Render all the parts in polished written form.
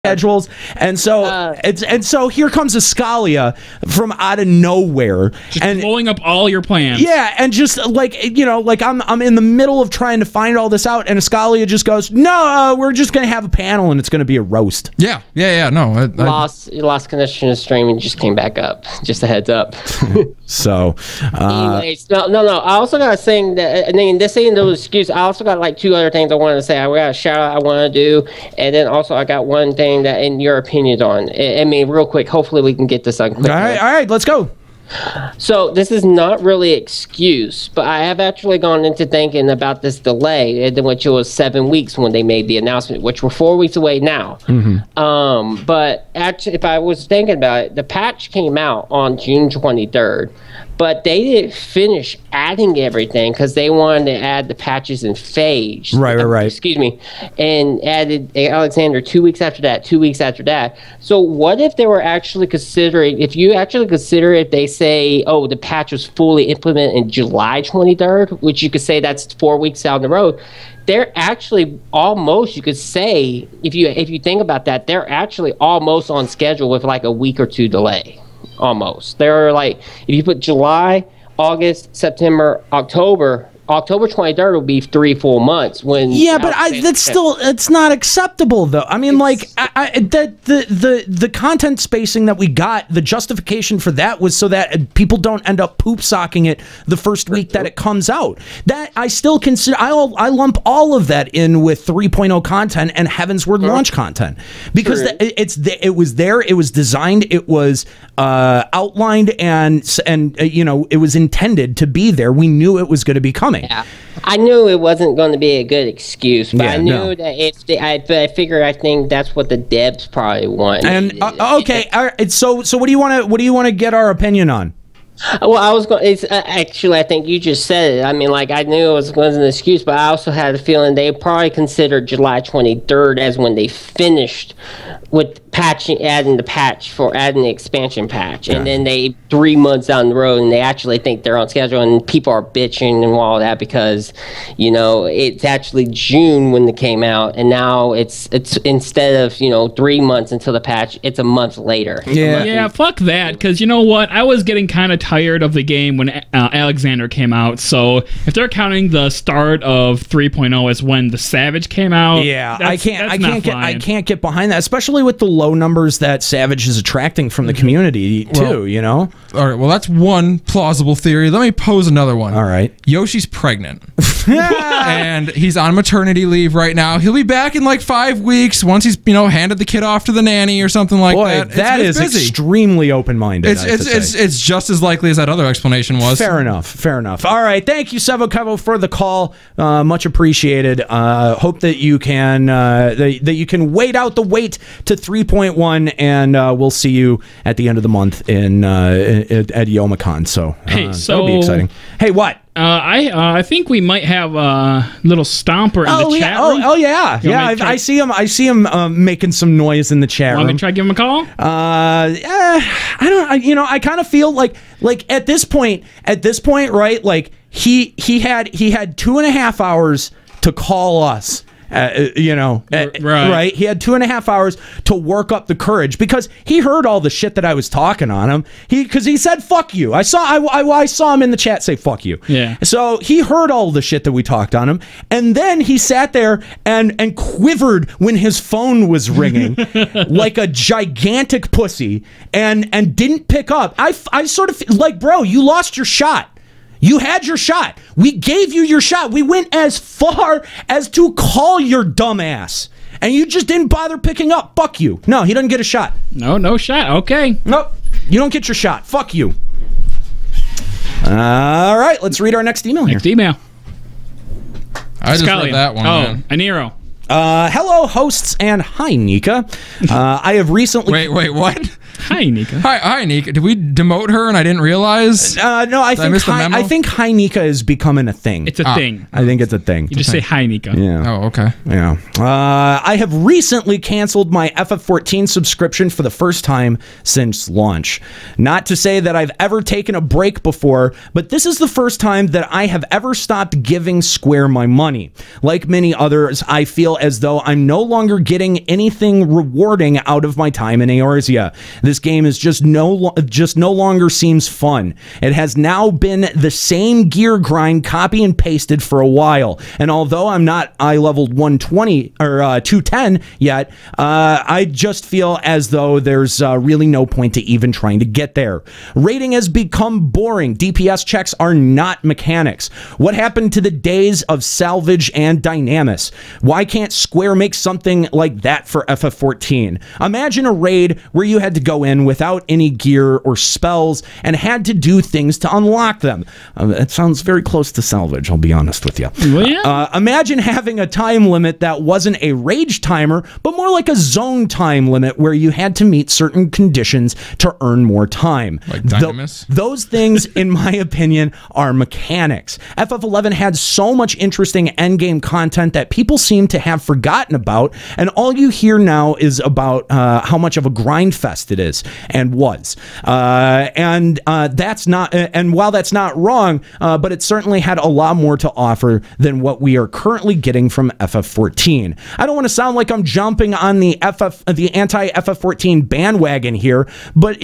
schedules, and so here comes Escalia from out of nowhere, just and blowing up all your plans. Yeah, and just like I'm in the middle of trying to find all this out, and Escalia just goes, "No, we're just gonna have a panel, and it's gonna be a roast." Yeah. No, lost connection to streaming, just came back up. Just a heads up. So, anyways, no. I also got a thing that, I mean, this ain't no excuse. I also got like 2 other things I wanted to say. I got a shout out I want to do, and then also I got one thing that, in your opinions on, I mean, real quick, hopefully we can get this on quickly. All right, let's go. So this is not really an excuse, but I have actually gone into thinking about this delay, which was 7 weeks when they made the announcement, which we're 4 weeks away now. But actually, if I was thinking about it, the patch came out on June 23rd, but they didn't finish adding everything because they wanted to add the patches in phase. Right. Excuse me. And added Alexander 2 weeks after that, 2 weeks after that. So what if they were actually considering, if you actually consider if they say, oh, the patch was fully implemented in July 23rd, which you could say that's 4 weeks down the road, they're actually almost, you could say, if you think about that, they're actually almost on schedule with like a week or two delay. Almost. They're like, if you put July, August, September, October 23rd will be 3 full months. When but that's still, it's not acceptable though. I mean, like the content spacing that we got, the justification for that was so that people don't end up poop socking it the first week that it comes out. That I still consider, I lump all of that in with 3.0 content and Heavensward launch content, because it was there, it was designed, it was outlined, and it was intended to be there. We knew it was going to be coming. Yeah, I knew it wasn't going to be a good excuse, but I knew that if I figured, I think that's what the devs probably want. And okay, all right, so what do you want to get our opinion on? Well, I was going. It's actually, I think you just said it. I mean, like, I knew it wasn't an excuse, but I also had a feeling they probably considered July 23rd as when they finished with adding the expansion patch, and then they 3 months down the road, and they actually think they're on schedule, and people are bitching and all that because, it's actually June when it came out, and now it's instead of 3 months until the patch, it's a month later. Yeah, fuck that, because you know what? I was getting kind of tired of the game when Alexander came out, so if they're counting the start of 3.0 as when the Savage came out, I can't get behind that, especially with the low numbers that Savage is attracting from the community too. All right, well, that's one plausible theory. Let me pose another one. All right, Yoshi's pregnant and he's on maternity leave right now. He'll be back in like 5 weeks once he's handed the kid off to the nanny or something like that. That is extremely open-minded. It's just as likely as that other explanation was. Fair enough. All right, thank you, Sevo Kevo, for the call. Much appreciated. Hope that you can wait out the wait to 3.1, and we'll see you at the end of the month at Youmacon. So that'll be exciting. Hey, what? I think we might have a little stomper in the chat room. I see him making some noise in the chat room. Want me to try to give him a call? I kind of feel like at this point, right? Like he had 2.5 hours to call us. Right. He had 2.5 hours to work up the courage because he heard all the shit that I was talking on him. Because he said "fuck you." I saw him in the chat say "fuck you." Yeah. So he heard all the shit that we talked on him, and then he sat there and quivered when his phone was ringing like a gigantic pussy, and didn't pick up. I sort of like, bro, you lost your shot. You had your shot. We gave you your shot. We went as far as to call your dumb ass. And you just didn't bother picking up. Fuck you. No, he doesn't get a shot. No shot. Okay. Nope. You don't get your shot. Fuck you. All right, let's read our next email here. Next email. I just read that one. Oh, Aniro. Hello, hosts, and hi, Nika. I have recently... Wait, what? Hi, Nika. Hi, Nika. Did we demote her and I didn't realize? No, I think hi, Nika is becoming a thing. It's a thing. I think it's a thing. You just say hi, Nika. Yeah. Oh, okay. Yeah. I have recently canceled my FF14 subscription for the first time since launch. Not to say that I've ever taken a break before, but this is the first time that I have ever stopped giving Square my money. Like many others, I feel as though I'm no longer getting anything rewarding out of my time in Eorzea. This game is just no longer seems fun. It has now been the same gear grind copy and pasted for a while, and although I'm not eye leveled 120 or 210 yet, I just feel as though there's really no point to even trying to get there. Raiding has become boring. DPS checks are not mechanics. What happened to the days of Salvage and Dynamis? Why can't Square make something like that for FF14? Imagine a raid where you had to go in without any gear or spells and had to do things to unlock them. It sounds very close to Salvage, I'll be honest with you. Well, yeah. Imagine having a time limit that wasn't a rage timer, but more like a zone time limit where you had to meet certain conditions to earn more time. Like Dynamis? Those things, in my opinion, are mechanics. FF11 had so much interesting endgame content that people seem to have forgotten about, and all you hear now is about how much of a grind fest it is and was. That's not, and while that's not wrong, but it certainly had a lot more to offer than what we are currently getting from FF14. I don't want to sound like I'm jumping on the anti-FF14 bandwagon here, but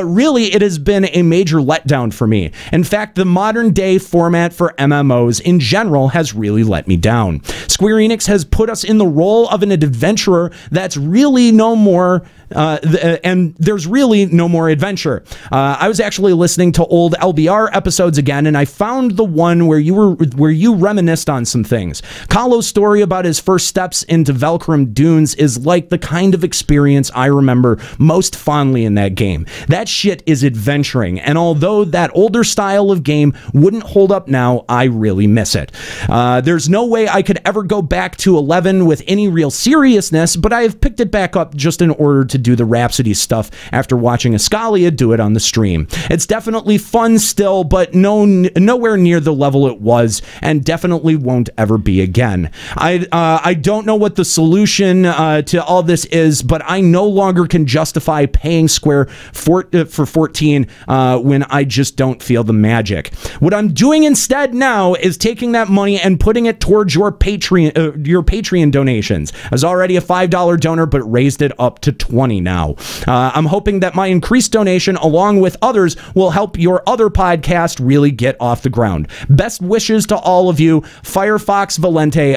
really, it has been a major letdown for me. In fact, the modern day format for MMOs in general has really let me down. Square Enix has put us in the role of an adventurer that's really no more, and there's really no more adventure. I was actually listening to old LBR episodes again, and I found the one where you reminisced on some things. Kahlo's story about his first steps into Valkyrim Dunes is like the kind of experience I remember most fondly in that game. That shit is adventuring, and although that older style of game wouldn't hold up now, I really miss it. There's no way I could ever go back to 11 with any real seriousness, but I have picked it back up just in order to do the Rhapsody stuff after watching Ascalia do it on the stream. It's definitely fun still, but nowhere near the level it was, and definitely won't ever be again. I don't know what the solution to all this is, but I no longer can justify paying Square for 14 when I just don't feel the magic. What I'm doing instead now is taking that money and putting it towards your Patreon donations. I was already a $5 donor, but raised it up to 20 now. I'm hoping that my increased donation, along with others, will help your other podcast really get off the ground. Best wishes to all of you, Firefox Valente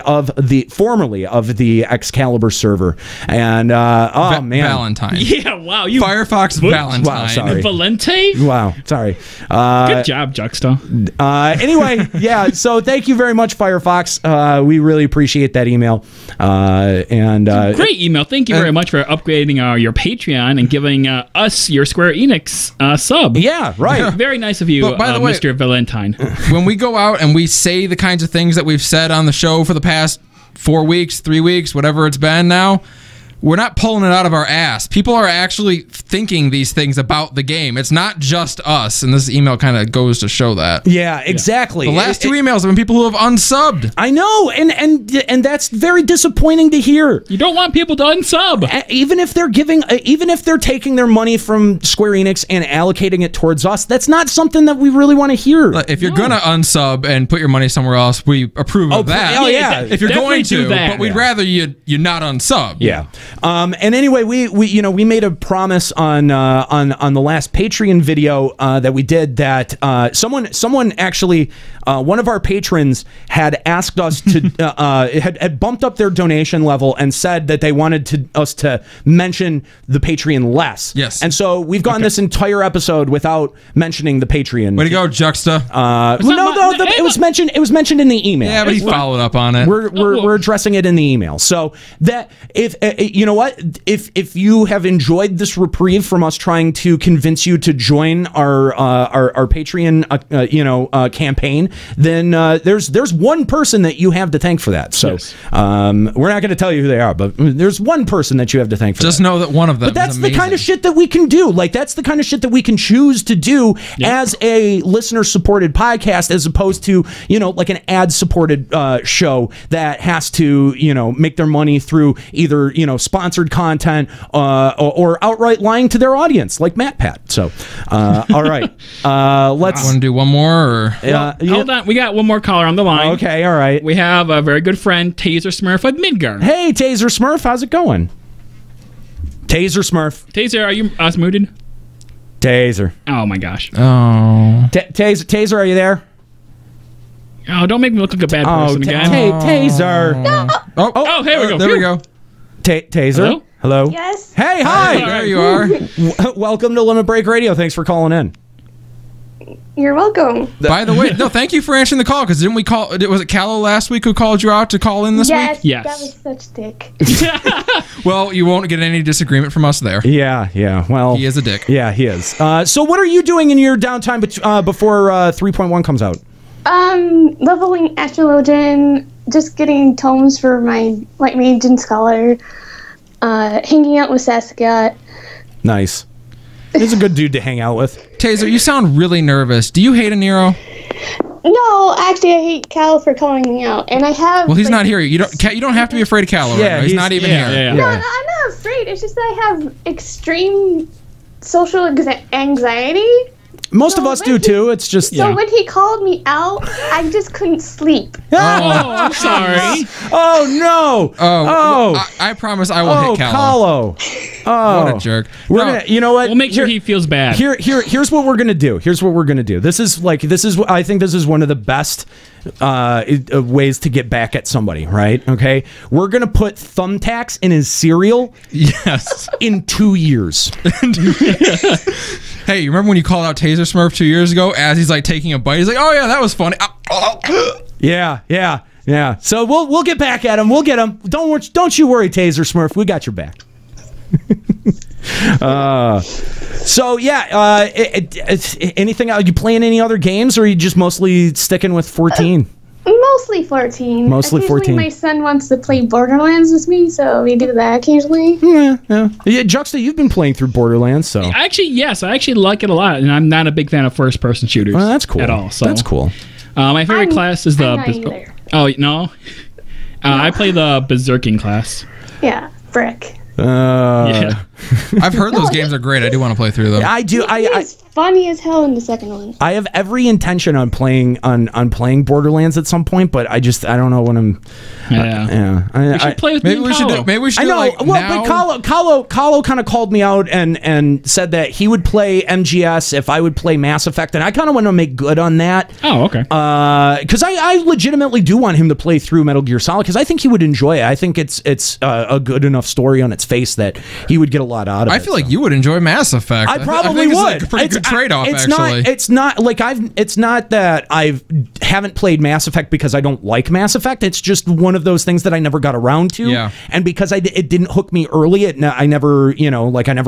formerly of the Excalibur server, and man, Valentine. Yeah, wow. Firefox Valentine. Wow, sorry. Valente? Wow, sorry. Good job, Juxta. Anyway, yeah, so thank you very much, Firefox. We really appreciate that email. Great email. Thank you very much for upgrading your Patreon and giving us your Square Enix sub. Yeah, right. Very nice of you, But by the way, Mr. Valentine. When we go out and we say the kinds of things that we've said on the show for the past 4 weeks, 3 weeks, whatever it's been now, we're not pulling it out of our ass. People are actually thinking these things about the game. It's not just us, and this email kind of goes to show that. Yeah, exactly. The last two emails have been people who have unsubbed. I know, and that's very disappointing to hear. You don't want people to unsub. Even if they're taking their money from Square Enix and allocating it towards us, that's not something that we really want to hear. If you're gonna unsub and put your money somewhere else, we approve of that. Oh yeah, if you're going to, that. but we'd rather you not unsub. Yeah. And anyway, we made a promise on the last Patreon video that we did that someone actually one of our patrons had asked us to had bumped up their donation level and said that they wanted us to mention the Patreon less. Yes. And so we've gone this entire episode without mentioning the Patreon. Way to go, Juxta. It was mentioned. It was mentioned in the email. Yeah, but he followed up on it. We're addressing it in the email. So that if you know what. If you have enjoyed this reprieve from us trying to convince you to join our Patreon campaign, then there's one person that you have to thank for that. So yes. We're not going to tell you who they are, but there's one person that you have to thank for. Just know that one of them. But that's the kind of shit that we can do. Like that's the kind of shit that we can choose to do as a listener supported podcast, as opposed to like an ad supported show that has to make their money through either sponsored content or outright lying to their audience, like MatPat. So, all right. Let's want to do one more? Or? Hold on. We got one more caller on the line. Okay, all right. We have a very good friend, Taser Smurf of Midgard. Hey, Taser Smurf, how's it going? Taser Smurf. Taser, are you muted? Taser. Oh, my gosh. Oh. Taser, are you there? Oh, don't make me look like a bad person again. Taser. Oh, here we go. There we go. Taser. Hello? Yes. Hey, hi. There you are. Welcome to Limit Break Radio. Thanks for calling in. You're welcome. By the way, no, thank you for answering the call, because didn't we call, was it Callow last week who called you out to call in this week? Yes. That was such dick. Well, you won't get any disagreement from us there. Yeah. Well, He is a dick. Yeah, he is. So what are you doing in your downtime before 3.1 comes out? Leveling Astrologian, just getting tomes for my Light Mage and Scholar, hanging out with Saskia. Nice. He's a good dude to hang out with. Taser, you sound really nervous. Do you hate a Nero? No, actually, I hate Cal for calling me out, and I have. Well, he's not here. You don't have to be afraid of Callow right now. He's not even here. Yeah. No, I'm not afraid. It's just that I have extreme social anxiety. Most of us do too. It's just So when he called me out, I just couldn't sleep. Oh, I'm sorry. Oh no! I promise I will hit Callow. Callow. Oh, What a jerk. We're gonna. You know what? We'll make sure he feels bad. Here's what we're gonna do. This is I think this is one of the best ways to get back at somebody. Right? Okay. We're gonna put thumbtacks in his cereal. Yes. In 2 years. Hey, you remember when you called out Taser Smurf 2 years ago as he's like taking a bite? He's like, oh yeah, that was funny. Yeah. So we'll get back at him. We'll get him. Don't you worry, Taser Smurf. We got your back. Anything else? You playing any other games, or are you just mostly sticking with 14? Mostly 14. Mostly 14. My son wants to play Borderlands with me, so we do that occasionally. Yeah. Juxta, you've been playing through Borderlands, so Yes, I actually like it a lot, and I'm not a big fan of first-person shooters. Well, that's cool. At all. So that's cool. My favorite class is the. I'm not either. Oh no. I play the Berserking class. Yeah, frick. Yeah. I've heard those games are great. I do want to play through them. I do. It's funny as hell in the second one. I have every intention on playing playing Borderlands at some point, but I don't know when I'm. We should play with Maybe we should do. Maybe we should. I know. Like Well, but Kahlo kind of called me out and said that he would play MGS if I would play Mass Effect, and I kind of want to make good on that. Oh, okay. Because I legitimately do want him to play through Metal Gear Solid, because I think he would enjoy it. I think it's a good enough story on its face that he would get a lot out of it. I feel like you would enjoy Mass Effect. I probably think would. It's like a pretty good trade-off, it's actually. It's not like it's not that I haven't played Mass Effect because I don't like Mass Effect. It's just one of those things that I never got around to. Yeah. And because it didn't hook me early, I never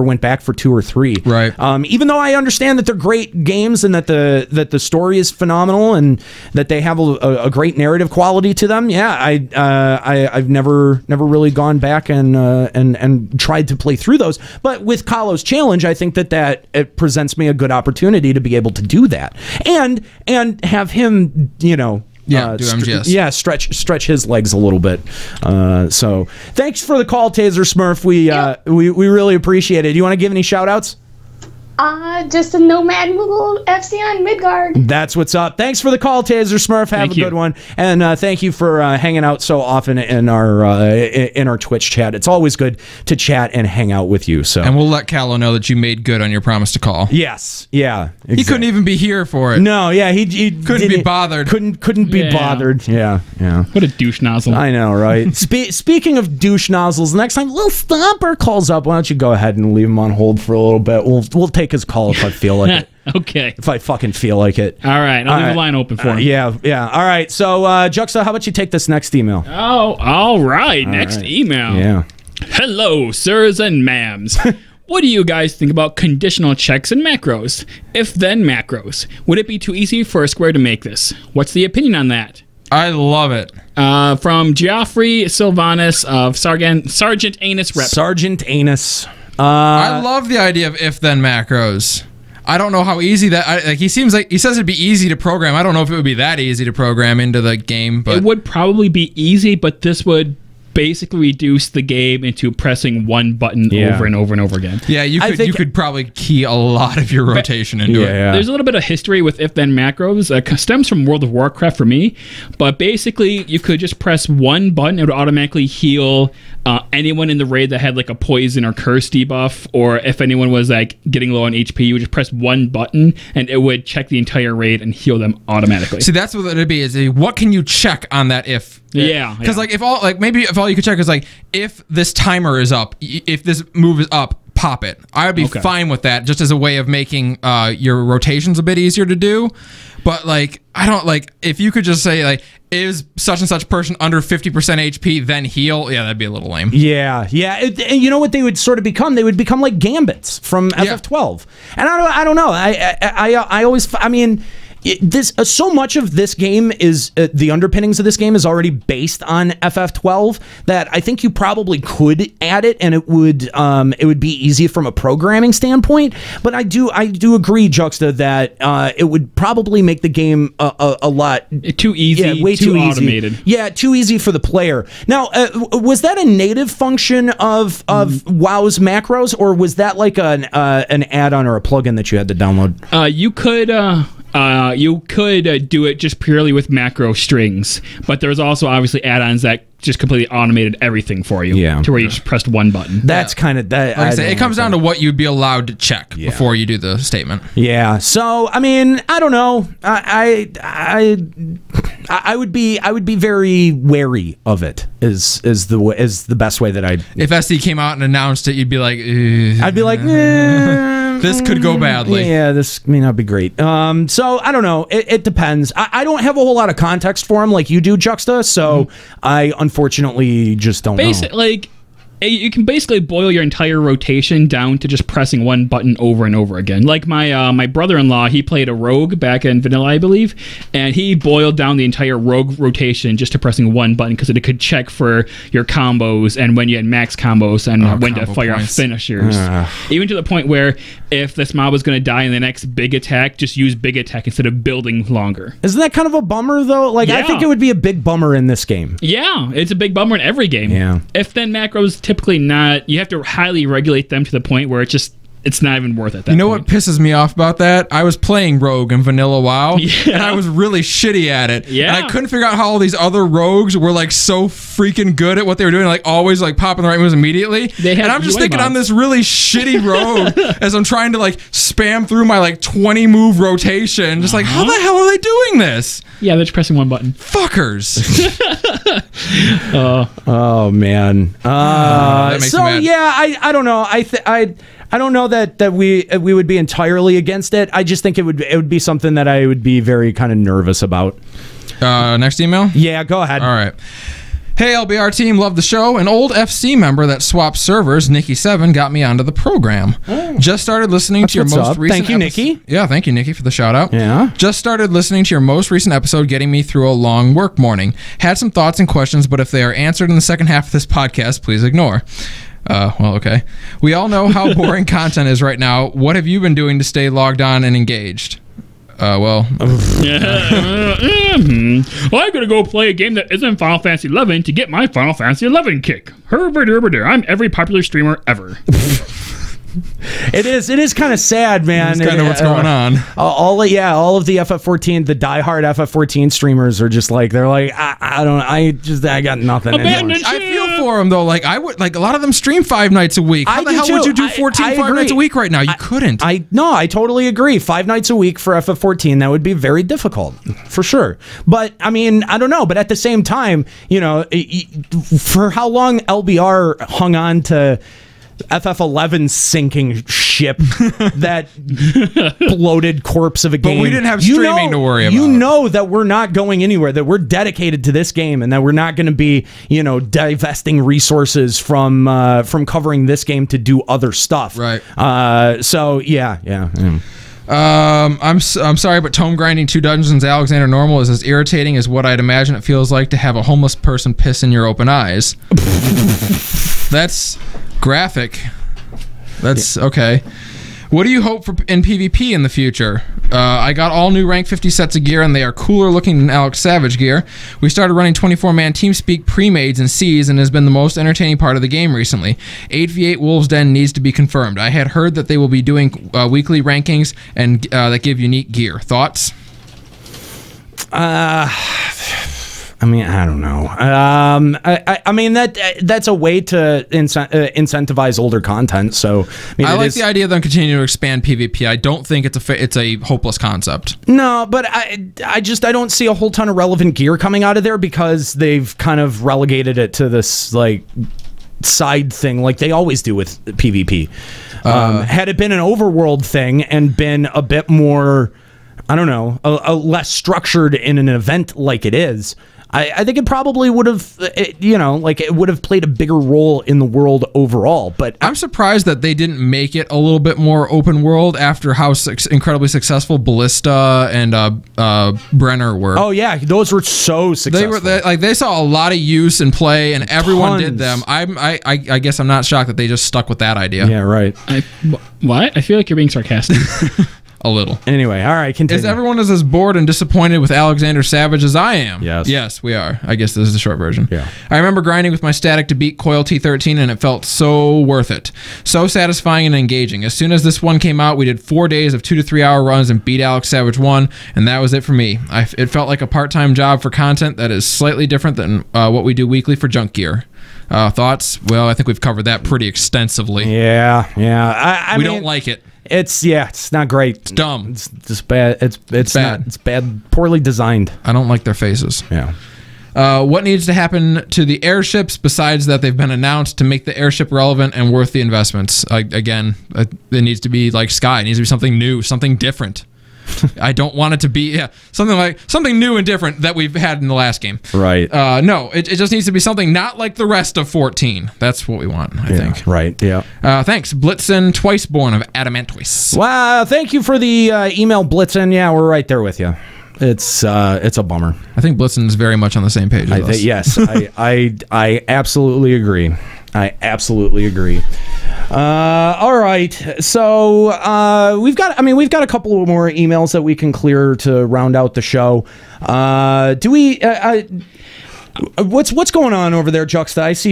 went back for 2 or 3. Right. Even though I understand that they're great games and that the story is phenomenal and that they have a great narrative quality to them. Yeah. I've never really gone back and tried to play through those. But with Kahlo's challenge, I think that it presents me a good opportunity to be able to do that and have him, do MGS. stretch his legs a little bit. So thanks for the call, Taser Smurf. We really appreciate it. Do you want to give any shout outs? Just a Nomad Moogle FC on Midgard. That's what's up. Thanks for the call, Taser Smurf. Have a good one, and thank you for hanging out so often in our Twitch chat. It's always good to chat and hang out with you. So, and we'll let Callow know that you made good on your promise to call. Yes, yeah, exactly. He couldn't even be here for it. No, yeah, he couldn't be bothered. Couldn't be bothered. Yeah. What a douche nozzle. I know, right? Speaking of douche nozzles, next time Lil Stomper calls up, why don't you go ahead and leave him on hold for a little bit? We'll take his call if I feel like it. Okay. If I fucking feel like it. All right. I'll leave the line open for him. Yeah. All right. So, Juxta, how about you take this next email? Oh, all right. Next email. Yeah. Hello, sirs and ma'ams. What do you guys think about conditional checks and macros? If then macros. Would it be too easy for a Square to make this? What's the opinion on that? I love it. From Geoffrey Sylvanus of Sergeant Anus Rep. Sergeant Anus. I love the idea of if-then macros. I don't know how easy that. He says it'd be easy to program. I don't know if it would be that easy to program into the game, but it would probably be easy. But this would basically reduce the game into pressing one button over and over and over again. Yeah, you could probably key a lot of your rotation into it. There's a little bit of history with if-then macros. It stems from World of Warcraft for me, but basically you could just press one button. It would automatically heal anyone in the raid that had like a poison or curse debuff, or if anyone was like getting low on HP, you would just press one button and it would check the entire raid and heal them automatically. See, that's what it'd be, is what can you check on that if? Because like if all you could check is like if this timer is up, if this move is up, pop it. I would be fine with that, just as a way of making your rotations a bit easier to do. But like, I don't like, if you could just say like, is such and such person under 50% HP, then heal? Yeah, that'd be a little lame. Yeah. And you know what they would sort of become? They would become like gambits from FF12. And I don't know. I always, I mean, this so much of this game is the underpinnings of this game is already based on FF12 that I think you probably could add it and it would be easy from a programming standpoint. But I do agree, Juxta, that it would probably make the game a lot too easy, way too automated. Easy. Yeah, too easy for the player. Now, was that a native function of WoW's macros, or was that like an add-on or a plugin that you had to download? You could do it just purely with macro strings, but there's also obviously add-ons that just completely automated everything for you. Yeah. To where you just pressed one button. That's kind of that. Like I say, it comes down to what you'd be allowed to check before you do the statement. Yeah. So I mean, I don't know. I would be very wary of it. Is the best way that I'd. If SD came out and announced it, you'd be like, I'd be like, this could go badly. Yeah, this may not be great. So I don't know. It depends. I don't have a whole lot of context for him like you do, Juxta. So I unfortunately just don't know. Like, you can basically boil your entire rotation down to just pressing one button over and over again. Like my brother-in-law, he played a rogue back in vanilla, I believe, and he boiled down the entire rogue rotation just to pressing one button because it could check for your combos and when you had max combos and when to fire off finishers. Even to the point where if this mob was going to die in the next big attack, just use big attack instead of building longer. Isn't that kind of a bummer, though? Like, I think it would be a big bummer in this game. Yeah, it's a big bummer in every game. Yeah. If then macros typically not, you have to highly regulate them to the point where it's not even worth it. You know what pisses me off about that? I was playing Rogue in Vanilla WoW, and I was really shitty at it. Yeah. And I couldn't figure out how all these other rogues were like so freaking good at what they were doing, like always like popping the right moves immediately. And I'm just thinking on this really shitty rogue as I'm trying to like spam through my like 20 move rotation, just like, how the hell are they doing this? Yeah, they're just pressing one button. Fuckers. Oh man. So yeah, I don't know. I don't know that we would be entirely against it. I just think it would be something that I would be very kind of nervous about. Next email? Yeah, go ahead. All right. Hey, LBR team, love the show. An old FC member that swapped servers, Nikki7, got me onto the program. Just started listening to your most recent Thank you, Nikki. Yeah, thank you, Nikki, for the shout out. Yeah. Just started listening to your most recent episode, getting me through a long work morning. Had some thoughts and questions, but if they are answered in the second half of this podcast, please ignore. Well, okay. We all know how boring content is right now. What have you been doing to stay logged on and engaged? Well, I'm gonna go play a game that isn't Final Fantasy 11 to get my Final Fantasy 11 kick. I'm every popular streamer ever. It is kind of sad, man. That's kind of what's going on. All of the FF14, the diehard FF14 streamers are just like, they're like, I got nothing anymore. I feel for them though. Like, I would, like, a lot of them stream 5 nights a week. How the hell would you do 14 5 nights a week right now? You couldn't. I totally agree. 5 nights a week for FF14, that would be very difficult for sure. But I mean, I don't know. But at the same time, you know, for how long LBR hung on to FF11 sinking ship, that bloated corpse of a game. But we didn't have streaming to worry about. You know that we're not going anywhere, that we're dedicated to this game, and that we're not going to be, you know, divesting resources from covering this game to do other stuff. Right. So yeah. I'm sorry, but tome grinding 2 dungeons Alexander normal is as irritating as what I'd imagine it feels like to have a homeless person piss in your open eyes. That's graphic. That's okay. What do you hope for in PvP in the future? I got all new rank 50 sets of gear, and they are cooler looking than Alex Savage gear. We started running 24-man TeamSpeak pre-mades and Cs, and has been the most entertaining part of the game recently. 8v8 Wolves Den needs to be confirmed. I had heard that they will be doing weekly rankings and that give unique gear. Thoughts? I mean, I don't know. I mean that's a way to incentivize older content. So I like the idea of them continuing to expand PvP. I don't think it's a hopeless concept. No, but I don't see a whole ton of relevant gear coming out of there because they've kind of relegated it to this like side thing like they always do with PvP. Had it been an overworld thing and been a bit more, I don't know, a less structured in an event like it is, I think it probably would have, you know, like it would have played a bigger role in the world overall. But I'm surprised that they didn't make it a little bit more open world after how incredibly successful Ballista and Brenner were. Oh yeah, those were so successful. They saw a lot of use and play, and everyone did them. I guess I'm not shocked that they just stuck with that idea. Yeah, right. What? I feel like you're being sarcastic. A little. Anyway, all right, continue. Is everyone as bored and disappointed with Alexander Savage as I am? Yes. Yes, we are. I guess this is the short version. Yeah. I remember grinding with my static to beat Coil T13, and it felt so worth it. So satisfying and engaging. As soon as this one came out, we did 4 days of 2 to 3 hour runs and beat Alex Savage 1, and that was it for me. It felt like a part-time job for content that is slightly different than what we do weekly for junk gear. Thoughts? Well, I think we've covered that pretty extensively. Yeah. I mean, don't like it. It's not great. It's dumb. It's just bad. It's bad. It's bad. Poorly designed. I don't like their faces. Yeah. What needs to happen to the airships besides that they've been announced to make the airship relevant and worth the investments? Again, it needs to be like Sky. It needs to be something new, something different. I don't want it to be something new and different that we've had in the last game. Right. No, it just needs to be something not like the rest of 14. That's what we want, I think. Right, yeah. Thanks, Blitzen Twiceborn of Adamantois. Wow, thank you for the email, Blitzen. Yeah, we're right there with you. It's a bummer. I think Blitzen is very much on the same page as us. Yes, I absolutely agree. I absolutely agree. All right, so we've got a couple more emails that we can clear to round out the show. Do we? What's going on over there, Juxta? I see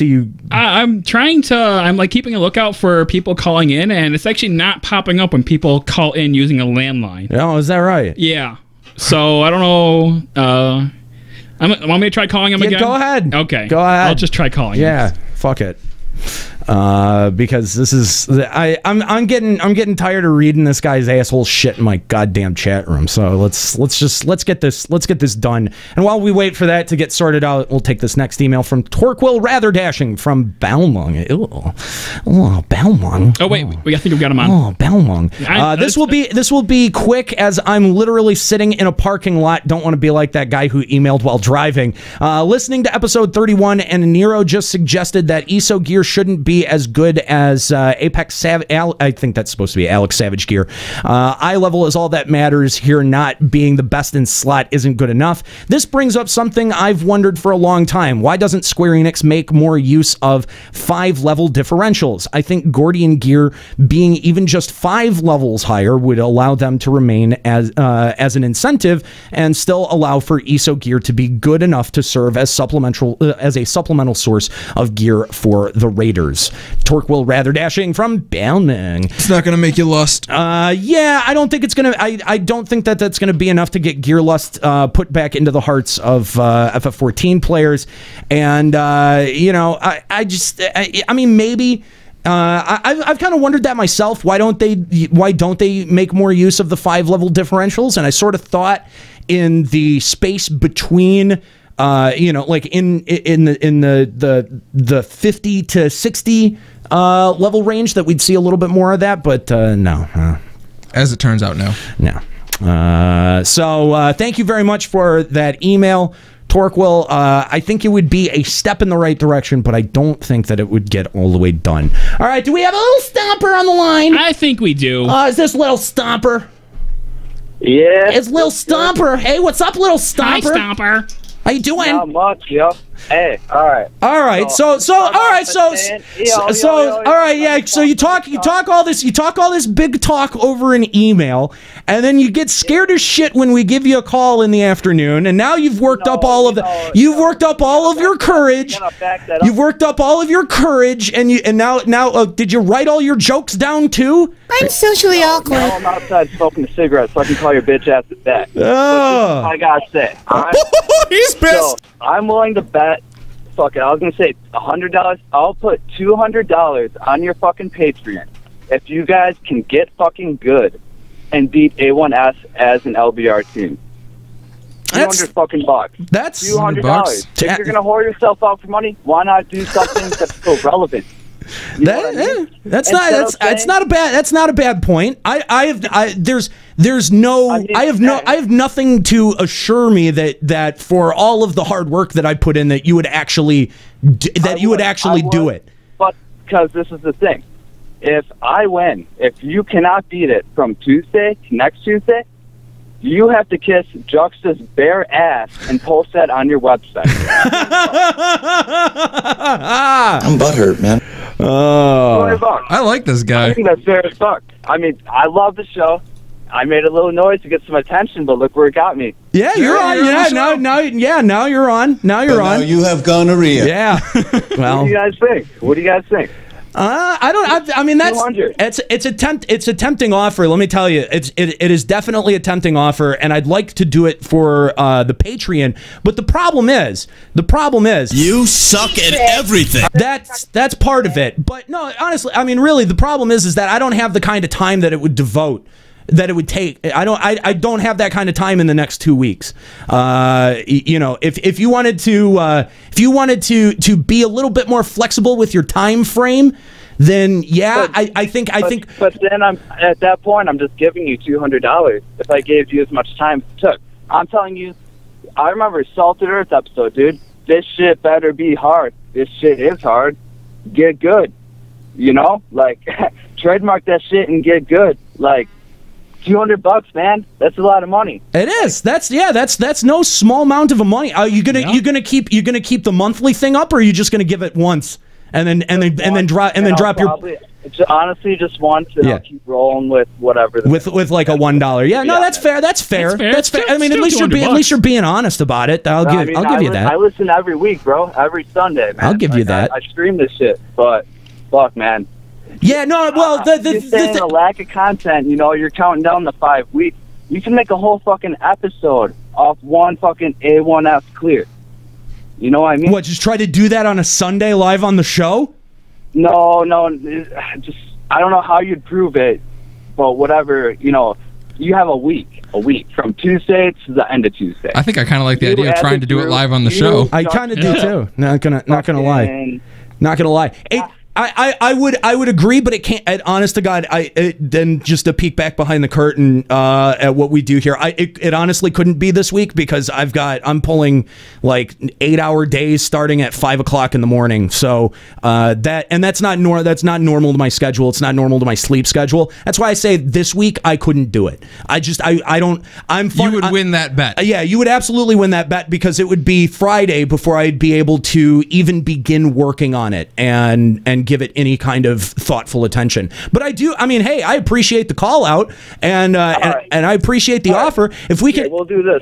you. I'm trying to. I'm like keeping a lookout for people calling in, and it's actually not popping up when people call in using a landline. Oh, is that right? Yeah. So I don't know. Want me to try calling him again? Go ahead. Okay. Go ahead. I'll just try calling him. Yeah. Fuck it. Because this is I'm getting tired of reading this guy's asshole shit in my goddamn chat room. So let's get this done. And while we wait for that to get sorted out, we'll take this next email from Torquil Rather Dashing from Balmung. Oh, Balmung. Oh wait, I think we've got him on. Oh, Balmung. This will be quick as I'm literally sitting in a parking lot. Don't want to be like that guy who emailed while driving. Listening to episode 31, and Nero just suggested that ESO gear shouldn't be as good as Apex Savage. I think that's supposed to be Alex Savage gear. Eye level is all that matters here. Not being the best in slot isn't good enough. This brings up something I've wondered for a long time. Why doesn't Square Enix make more use of 5-level differentials? I think Gordian gear being even just 5 levels higher would allow them to remain as an incentive and still allow for ESO gear to be good enough to serve as a supplemental source of gear for the Raiders. Torquil Rather Dashing from Balmung. It's not going to make you lust. Yeah, I don't think it's going to. I don't think that that's going to be enough to get gear lust put back into the hearts of FF14 players. And I mean, maybe. I've kind of wondered that myself. Why don't they make more use of the 5-level differentials? And I sort of thought in the space between. Like in the 50 to 60 level range that we'd see a little bit more of that, but no. As it turns out, no. No. So thank you very much for that email, Torquil. I think it would be a step in the right direction, but I don't think that it would get all the way done. All right, do we have a little Stomper on the line? I think we do. Is this Little Stomper? Yeah. It's Little Stomper. Hey, what's up, Little Stomper? Hi, Stomper. How you doing? Not much, yep. Hey, all right. All right. So all right. So all right. Yeah. So you talk all this big talk over an email, and then you get scared as shit when we give you a call in the afternoon, and now you've worked up all of your courage. You've worked up all of your courage, and now did you write all your jokes down too? I'm socially awkward. Now I'm outside smoking a cigarette, so I can call your bitch ass back. Oh. I gotta say, He's pissed. so I'm willing to bet. Fuck it, I was gonna say $100. I'll put $200 on your fucking Patreon if you guys can get fucking good and beat A1S as an LBR team. $200 bucks. That's $200. If you're gonna whore yourself out for money, why not do something that's so relevant? You know what I mean? That's not a bad point. I have nothing to assure me that for all of the hard work that I put in that you would actually do it. But because this is the thing, if I win, if you cannot beat it from Tuesday to next Tuesday, you have to kiss Juxta's bare ass and post that on your website. I'm butthurt, man. Oh, I like this guy. I think that's fair as fuck. I mean, I love the show. I made a little noise to get some attention, but look where it got me. yeah, you're on. Yeah, now you're on. Now you're on. Now you have gonorrhea. Yeah. Well, What do you guys think? What do you guys think? I mean, that's 200. it's a tempting offer. Let me tell you, it is definitely a tempting offer, and I'd like to do it for the Patreon. But the problem is You suck at everything. that's part of it. But no, honestly, I mean, really, the problem is that I don't have the kind of time that it would devote. That it would take. I don't have that kind of time in the next 2 weeks. You know, if you wanted to be a little bit more flexible with your time frame, then yeah, I think. But then at that point, I'm just giving you $200 if I gave you as much time as it took. I'm telling you, I remember Salted Earth episode, dude. This shit better be hard. This shit is hard. Get good. You know, like trademark that shit and get good. Like. $200, man. That's a lot of money. It is. That's no small amount of money. Are you gonna keep the monthly thing up, or are you just gonna give it once and then drop your? Honestly, just once, and I'll keep rolling with whatever. With like a $1. Yeah, no, that's fair. That's fair. That's fair. I mean, at least you're being honest about it. I'll give you that. I listen every week, bro. Every Sunday, man. I'll give you that. I stream this shit, but fuck, man. Yeah, no, well, the lack of content, you know, you're counting down the 5 weeks. You can make a whole fucking episode off one fucking A1S clear. You know what I mean? What, just try to do that on a Sunday live on the show? No, just, I don't know how you'd prove it, but whatever, you know, you have a week from Tuesday to the end of Tuesday. I think I kind of like the idea of trying to do it live on the show. I kind of do too. Not gonna lie. Not gonna lie. I would agree, but it can't. Honest to God, then just to peek back behind the curtain at what we do here, it honestly couldn't be this week because I'm pulling like 8-hour days starting at 5 o'clock in the morning. So that's not normal to my schedule. It's not normal to my sleep schedule. That's why I say this week I couldn't do it. I don't. You would win that bet. Yeah, you would absolutely win that bet because it would be Friday before I'd be able to even begin working on it and give it any kind of thoughtful attention. But I mean, hey, I appreciate the call out and I appreciate the offer. If we can, we'll do this.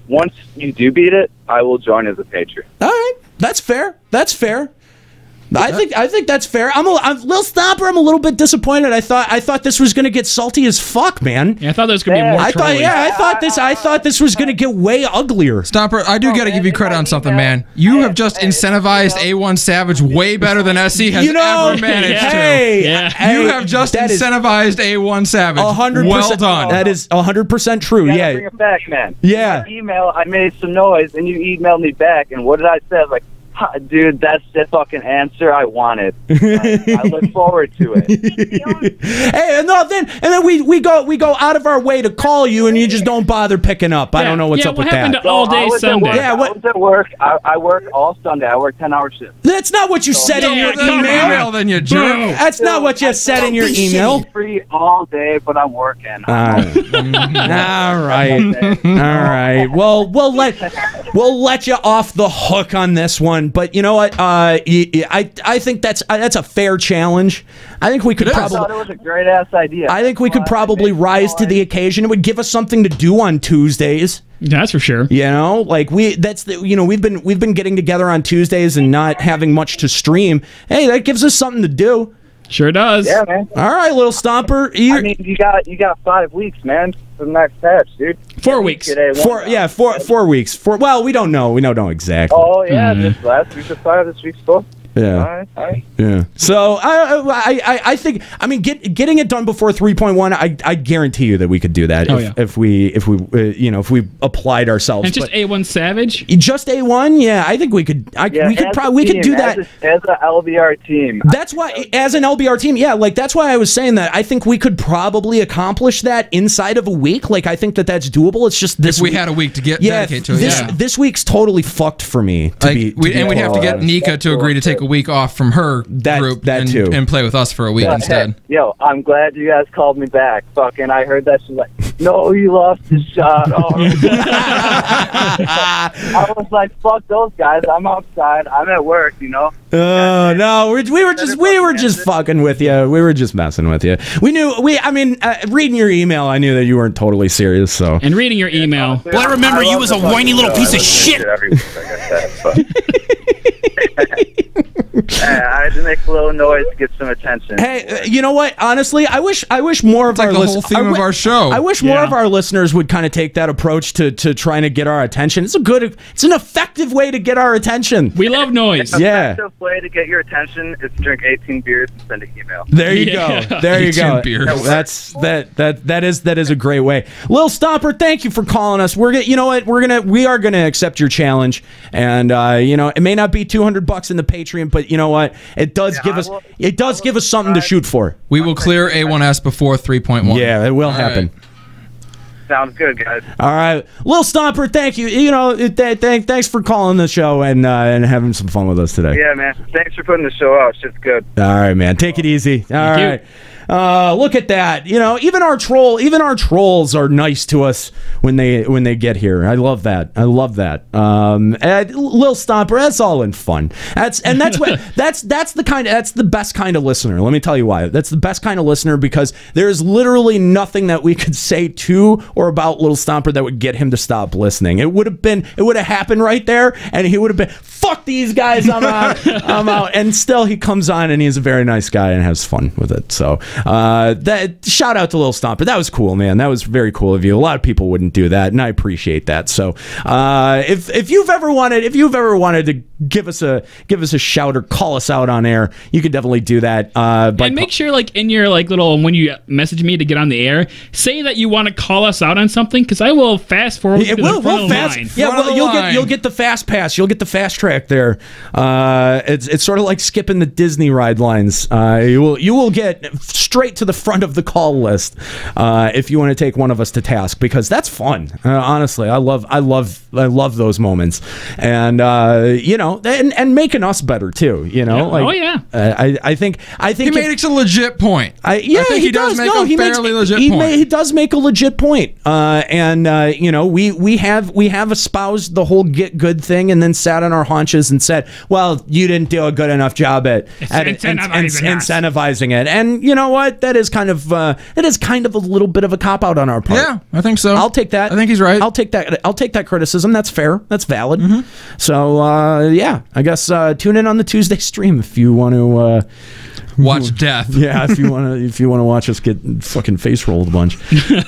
Once you do beat it, I will join as a patron. All right, that's fair. I think that's fair. I'm Lil Stomper. I'm a little bit disappointed. I thought this was going to get salty as fuck, man. Yeah, I thought there was going to be more. I thought this was going to get way uglier. Stomper, I do got to give you credit on something, man. You have just incentivized A1 Savage way better than SE has ever managed to. You have just incentivized A1 Savage. 100%. Well done. That is 100% true. Yeah. Bring it back, man. Yeah. Email. I made some noise, and you emailed me back. And what did I say? I was like, dude, that's the fucking answer I wanted. I look forward to it. Hey, and then we go out of our way to call you, and you just don't bother picking up. I don't know what's up with that. What happened to all day Sunday? I was at work. I work all Sunday. I work 10-hour shifts. That's not what you said in your email. emailing, you jerk. That's not what you said in your email. Free all day, but I'm working. All right. Well, we'll let you off the hook on this one. But you know what? I think that's a fair challenge. I think we could probably. I thought it was a great ass idea. I think we could probably rise to the occasion. It would give us something to do on Tuesdays. That's for sure. You know, like we've been getting together on Tuesdays and not having much to stream. Hey, that gives us something to do. Sure does. Yeah, man. All right, little stomper. I mean, you got 5 weeks, man, for the next patch, dude. 4 weeks. 4 weeks. Well, we don't know. We don't know exactly. Oh yeah, this last week was 5. This week's 4. Yeah. All right. Yeah. So I think getting it done before 3.1, I guarantee you that we could do that if we applied ourselves. And just A1 Savage. Just A1, yeah. I think we could. We could do that as an LBR team. That's why, as an LBR team, yeah. Like that's why I was saying that. I think we could probably accomplish that inside of a week. Like I think that's doable. It's just this. If we had a week to dedicate to it. This week's totally fucked for me. We'd have to get Nika to agree to take a week off from her group and play with us for a week instead. Hey, yo, I'm glad you guys called me back. Fucking, I heard that she's like, no, you lost the shot. Oh. I was like, fuck those guys. I'm outside. I'm at work, you know. No, we were just fucking with you. We were just messing with you. Reading your email, I knew that you weren't totally serious. So, and reading your email, well, I remember you was a whiny little piece of shit. Every week, like I said, I had to make a little noise to get some attention. Hey, you know what? Honestly, I wish more of our listeners. The whole theme of our show. I wish more of our listeners would kind of take that approach to trying to get our attention. It's an effective way to get our attention. We love noise. Yeah. The effective way to get your attention is to drink 18 beers and send an email. There you go. There you go. Beers. That is a great way. Lil Stomper, thank you for calling us. We are gonna accept your challenge, and it may not be $200 in the Patreon, but you know what? It does give us something to shoot for. We will clear A1S before 3.1. Yeah, it will happen. Right. Sounds good, guys. All right, Lil Stomper, thank you. Thanks for calling the show and having some fun with us today. Yeah, man. Thanks for putting the show out. Shit's good. All right, man. Take it easy. All right. Look at that. Even our trolls are nice to us when they get here. I love that. Lil Stomper, that's all in fun. That's the best kind of listener. Let me tell you why. That's the best kind of listener because there's literally nothing that we could say to or about Lil Stomper that would get him to stop listening. It would have happened right there, and he would have been, fuck these guys, I'm out. I'm out. And still he comes on and he's a very nice guy and has fun with it. So that shout out to Lil Stomper. That was cool, man. That was very cool of you. A lot of people wouldn't do that, and I appreciate that. So if you've ever wanted to give us a shout or call us out on air, you could definitely do that. And make sure, in your little when you message me to get on the air, say that you want to call us out on something because I will fast forward. We'll fast. Yeah, well, you'll get the fast pass. You'll get the fast track there. It's sort of like skipping the Disney ride lines. You will get straight to the front of the call list if you want to take one of us to task because that's fun. Honestly, I love those moments, and and making us better too. I think he makes a legit point. I think he does make a fairly legit point. He does make a legit point. We have espoused the whole get good thing and then sat on our haunches and said, well, you didn't do a good enough job at incentivizing it. And you know what? That is kind of a little bit of a cop out on our part. Yeah, I think so. I'll take that. I think he's right. I'll take that criticism. That's fair. That's valid. Mm-hmm. So I guess tune in on the Tuesday stream if you want to watch death. Yeah, if you want to watch us get fucking face rolled a bunch.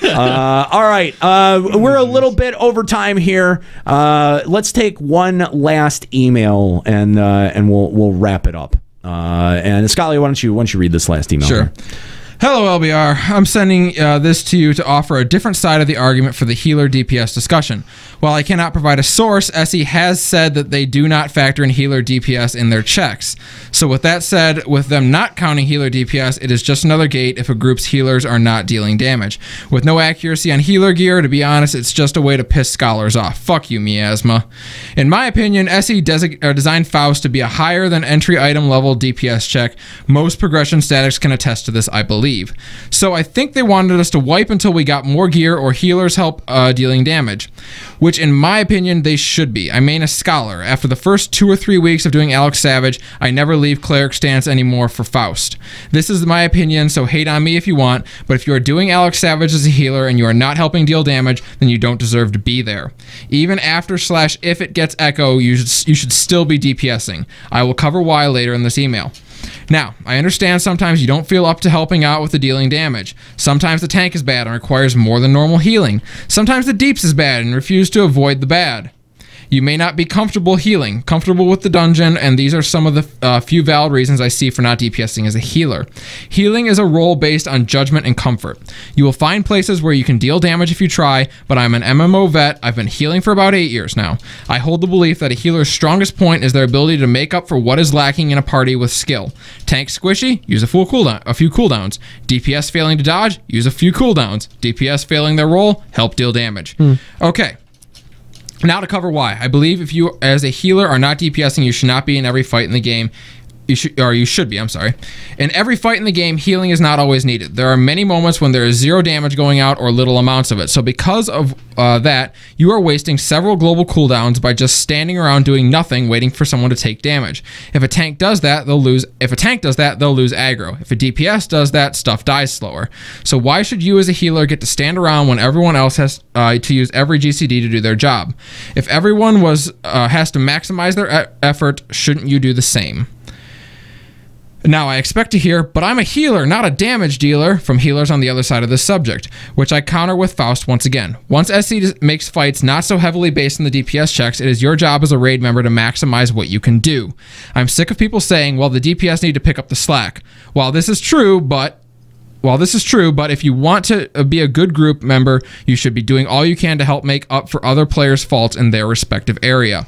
All right, we're a little bit over time here. Let's take one last email and we'll wrap it up. And Scully, why don't you read this last email? Sure. Hello, LBR. I'm sending this to you to offer a different side of the argument for the healer DPS discussion. While I cannot provide a source, SE has said that they do not factor in healer DPS in their checks. So with that said, with them not counting healer DPS, it is just another gate if a group's healers are not dealing damage. With no accuracy on healer gear, to be honest, it's just a way to piss scholars off. Fuck you, Miasma. In my opinion, SE designed Faust to be a higher than entry item level DPS check. Most progression statics can attest to this, I believe. So I think they wanted us to wipe until we got more gear or healers help dealing damage, which in my opinion they should be. I main a scholar. After the first 2 or 3 weeks of doing Alex Savage, I never leave cleric stance anymore for Faust. This is my opinion, so hate on me if you want, but if you are doing Alex Savage as a healer and you are not helping deal damage, then you don't deserve to be there. Even after / if it gets echo, you should still be DPSing. I will cover why later in this email. Now, I understand sometimes you don't feel up to helping out with the dealing damage. Sometimes the tank is bad and requires more than normal healing. Sometimes the deeps is bad and refuse to avoid the bad. You may not be comfortable healing, comfortable with the dungeon, and these are some of the few valid reasons I see for not DPSing as a healer. Healing is a role based on judgment and comfort. You will find places where you can deal damage if you try, but I'm an MMO vet. I've been healing for about 8 years now. I hold the belief that a healer's strongest point is their ability to make up for what is lacking in a party with skill. Tank squishy, use a few cooldowns. DPS failing to dodge, use a few cooldowns. DPS failing their role, help deal damage. Okay. Now to cover why. I believe if you, as a healer, are not DPSing, you should not be in every fight in the game. You should be, I'm sorry. In every fight in the game, healing is not always needed. There are many moments when there is 0 damage going out or little amounts of it. So because of that, you are wasting several global cooldowns by just standing around doing nothing, waiting for someone to take damage. If a tank does that, they'll lose. If a tank does that, they'll lose aggro. If a DPS does that, stuff dies slower. So why should you as a healer get to stand around when everyone else has to use every GCD to do their job? If everyone has to maximize their effort, shouldn't you do the same? Now, I expect to hear, but I'm a healer, not a damage dealer, from healers on the other side of this subject, which I counter with Faust once again. Once SC makes fights not so heavily based on the DPS checks, it is your job as a raid member to maximize what you can do. I'm sick of people saying, well, the DPS need to pick up the slack. While this is true, but if you want to be a good group member, you should be doing all you can to help make up for other players' faults in their respective area.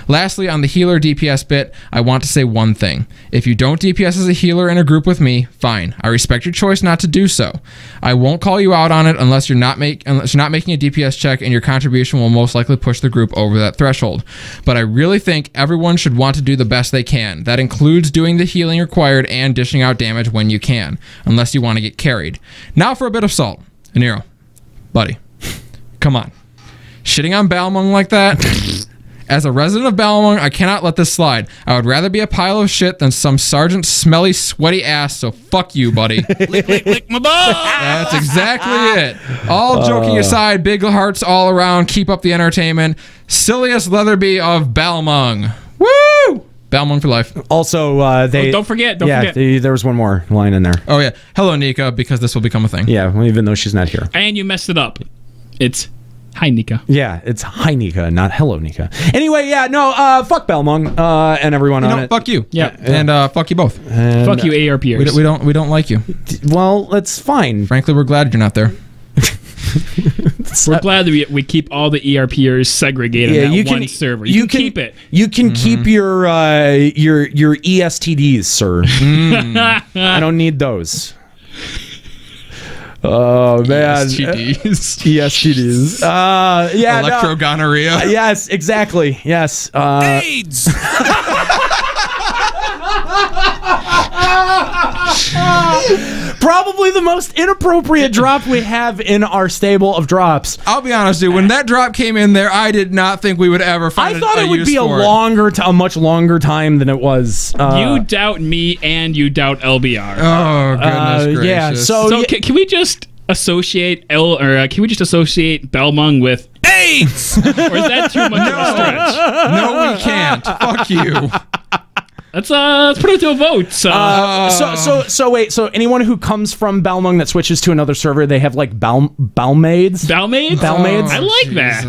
Lastly, on the healer DPS bit, I want to say one thing. If you don't DPS as a healer in a group with me, fine. I respect your choice not to do so. I won't call you out on it unless you're not making a DPS check, and your contribution will most likely push the group over that threshold. But I really think everyone should want to do the best they can. That includes doing the healing required and dishing out damage when you can, unless you want to get carried. Now for a bit of salt. Aniro, buddy, come on. Shitting on Balmung like that? As a resident of Balmung, I cannot let this slide. I would rather be a pile of shit than some sergeant's smelly, sweaty ass, so fuck you, buddy. lick my balls. That's exactly it. All joking aside, big hearts all around, keep up the entertainment. Silliest Leatherby of Balmung. Woo! Balmung for life. Also, don't forget. There was one more line in there. Oh, yeah. Hello, Nika, because this will become a thing. Yeah, well, even though she's not here. And you messed it up. It's hi, Nika. Yeah, it's hi, Nika, not hello, Nika. Anyway, yeah, no, fuck Balmung and everyone on it. Fuck you. Yeah. And fuck you both. And, fuck you, ARPers. We don't like you. Well, that's fine. Frankly, we're glad you're not there. We're glad that we keep all the ERPers segregated on that one server. You can keep it. You can keep your ESTDs, sir. I don't need those. Oh man, ESTDs. Yeah, electrogonorrhea. Yes, exactly. Yes. AIDS. Probably the most inappropriate drop we have in our stable of drops. I'll be honest, dude. When that drop came in there, I did not think we would ever find. I thought it would be a much longer time than it was. You doubt me, and you doubt LBR. Oh goodness gracious! Yeah. So can we just associate can we just associate Balmung with AIDS? Or is that too much of a stretch? No, we can't. Fuck you. Let's put it to a vote. So wait. So anyone who comes from Balmung that switches to another server, they have like Balmaids. Balmaids? Balmaids. I like that.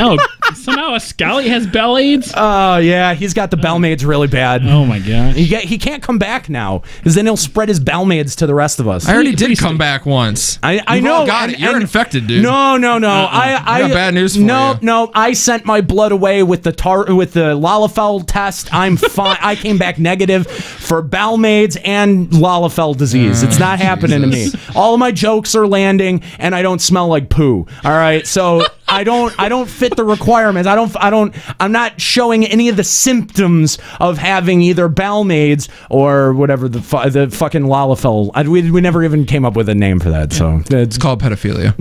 Oh, So now a Scully has bell aids? Oh, yeah. He's got the Bellmaids really bad. Oh, my gosh. He can't come back now because then he'll spread his Bellmaids to the rest of us. I already did come back once. I You've know. all got it. You're infected, dude. No. I got bad news for you. No. I sent my blood away with the Lalafell test. I'm fine. I came back negative for Bellmaids and Lalafell disease. It's not happening to me. All of my jokes are landing, and I don't smell like poo. All right, so I don't fit the requirements. I'm not showing any of the symptoms of having either Bellmaids or whatever the fucking Lalafell. We never even came up with a name for that. So it's called pedophilia.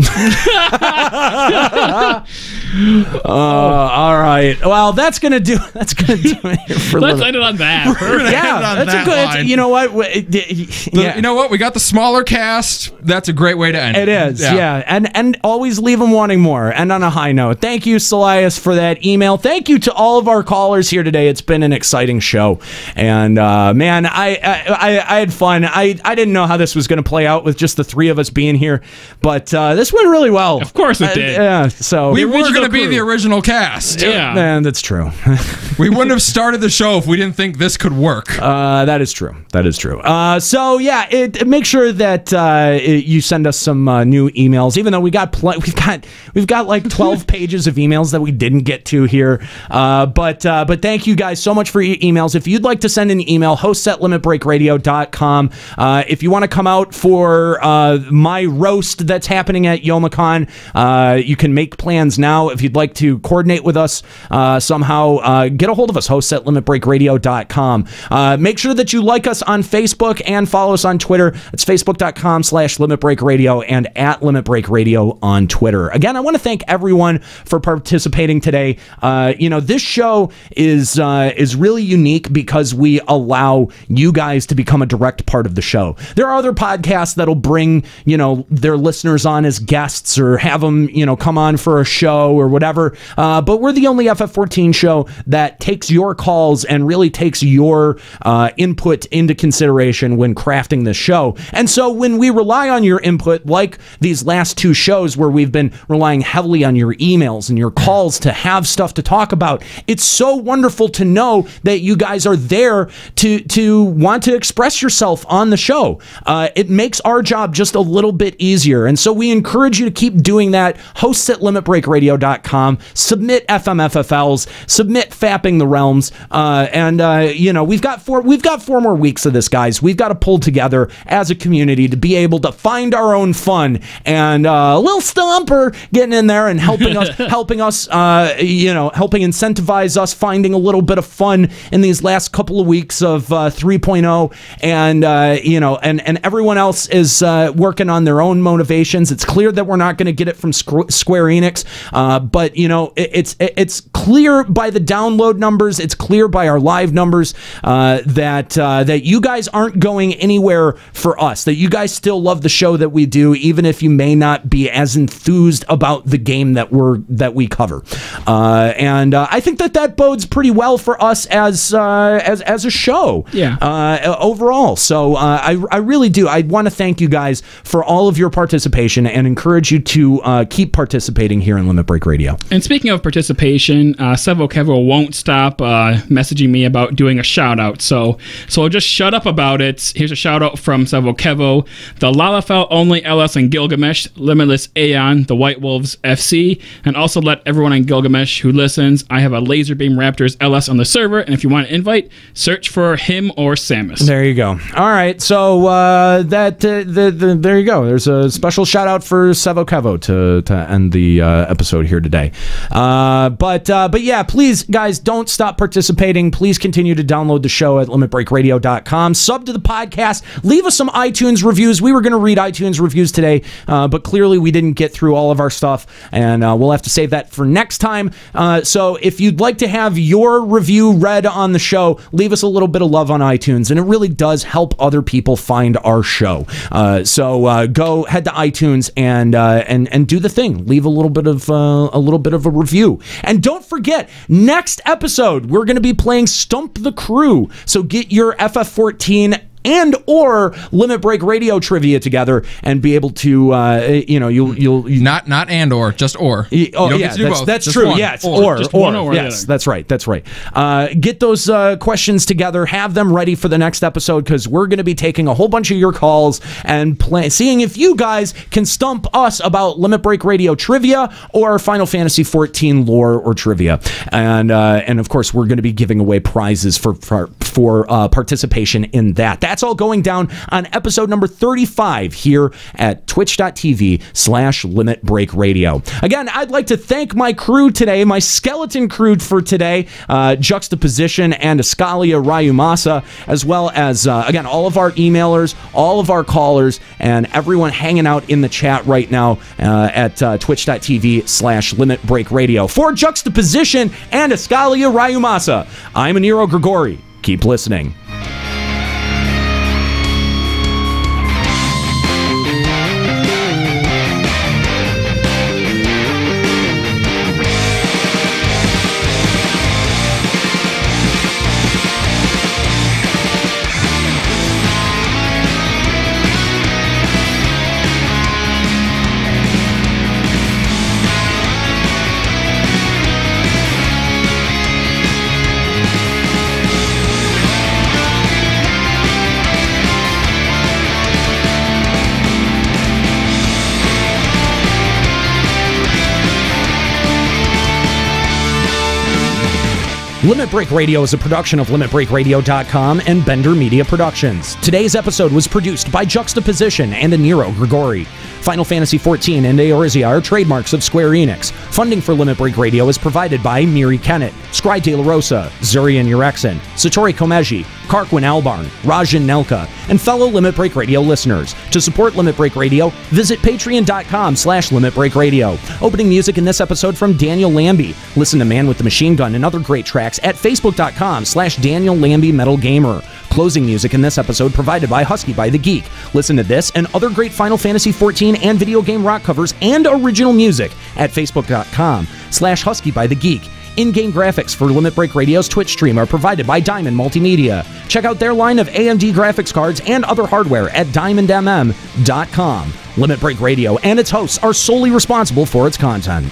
All right. Well, that's gonna do it here for Let's end it on that. Yeah, that's a good. You know what? You know what? We got the smaller cast. That's a great way to end it. It is, yeah. And always leave them wanting more. And on a high note, thank you, Salias, for that email. Thank you to all of our callers here today. It's been an exciting show, and man, I had fun. I didn't know how this was going to play out with just the three of us being here, but this went really well. Of course it did. Yeah. So we were going to be the original cast. Yeah, man, that's true. We wouldn't have started the show if we didn't think this could work. That is true. That is true. So yeah, make sure that you send us some new emails. Even though we've got like 12 pages of emails that we didn't get to here. But thank you guys so much for your emails. If you'd like to send an email, hosts@limitbreakradio.com. If you want to come out for my roast that's happening at YomaCon, you can make plans now. If you'd like to coordinate with us somehow, get a hold of us, hosts@limitbreakradio.com. Make sure that you like us on Facebook and follow us on Twitter. It's facebook.com/limitbreakradio and @limitbreakradio on Twitter. Again, I want to thank everyone for participating today. This show is really unique because we allow you guys to become a direct part of the show. There are other podcasts that'll bring, their listeners on as guests or have them, come on for a show or whatever. But we're the only FF14 show that takes your calls and really takes your input into consideration when crafting this show. And so when we rely on your input, like these last two shows where we've been relying heavily on your emails and your calls to have stuff to talk about, it's so wonderful to know that you guys are there to want to express yourself on the show. It makes our job just a little bit easier. And so we encourage you to keep doing that. Hosts@limitbreakradio.com. Submit FMFFLs. Submit Fapping the Realms. We've got 4 more weeks of this, guys. We've got to pull together as a community to be able to find our own fun. And Lil Stomper getting in there and helping us, helping incentivize us finding a little bit of fun in these last couple of weeks of 3.0, and everyone else is working on their own motivations. It's clear that we're not going to get it from Square Enix, but it's clear by the download numbers, it's clear by our live numbers that you guys aren't going anywhere for us, that you guys still love the show that we do, even if you may not be as enthused about the game that we cover. I think that bodes pretty well for us as a show. Yeah. Overall. So I really do. I want to thank you guys for all of your participation and encourage you to keep participating here in Limit Break Radio. And speaking of participation, Sevo Kevo won't stop messaging me about doing a shout out. So I'll just shut up about it. Here's a shout out from Sevo Kevo: the Lalafell Only LS and Gilgamesh, Limitless Aeon, the White Wolves FC, and also let everyone in Gilgamesh who listens, I have a Laserbeam Raptors LS on the server, and if you want to invite, search for him or Samus. There you go. All right, so there you go. There's a special shout out for Sevo Kevo to end the episode here today. But yeah, please, guys, don't stop participating. Please continue to download the show at limitbreakradio.com. Sub to the podcast. Leave us some iTunes reviews. We were going to read iTunes reviews today, but clearly we didn't get through all of our stuff, and we'll have to save that for next time. So if you'd like to have your review read on the show, leave us a little bit of love on iTunes, and it really does help other people find our show. So go head to iTunes and do the thing. Leave a little bit of a review, and don't forget, next episode we're going to be playing Stump the Crew. So get your FF14 and or Limit Break Radio trivia together and be able to, you'll not and or, just or. Oh, yeah, that's true. One. Yeah, it's or. Yes, that's right. Get those questions together. Have them ready for the next episode because we're going to be taking a whole bunch of your calls and seeing if you guys can stump us about Limit Break Radio trivia or Final Fantasy 14 lore or trivia. And of course, we're going to be giving away prizes for participation in that. That's all going down on episode number 35 here at twitch.tv/Limit Break Radio. Again, I'd like to thank my crew today, my skeleton crew for today, Juxtaposition and Ascalia Ryumasa, as well as, again, all of our emailers, all of our callers, and everyone hanging out in the chat right now at twitch.tv/Limit Break Radio. For Juxtaposition and Ascalia Ryumasa, I'm Aniro Grigori. Keep listening. Limit Break Radio is a production of LimitBreakRadio.com and Bender Media Productions. Today's episode was produced by Juxtaposition and Aniro Grigori. Final Fantasy XIV and Eorzea are trademarks of Square Enix. Funding for Limit Break Radio is provided by Miri Kennett, Scry De La Rosa, Zurian Urexin, Satori Komeji, Karkwin Albarn, Rajan Nelka, and fellow Limit Break Radio listeners. To support Limit Break Radio, visit patreon.com/Limit Break Radio. Opening music in this episode from Daniel Lambie. Listen to Man with the Machine Gun and other great tracks at facebook.com/Daniel Lambie Metal Gamer. Closing music in this episode provided by Husky by the Geek. Listen to this and other great Final Fantasy XIV and video game rock covers and original music at facebook.com/Husky by the Geek. In-game graphics for Limit Break Radio's Twitch stream are provided by Diamond Multimedia. Check out their line of AMD graphics cards and other hardware at diamondmm.com. Limit Break Radio and its hosts are solely responsible for its content.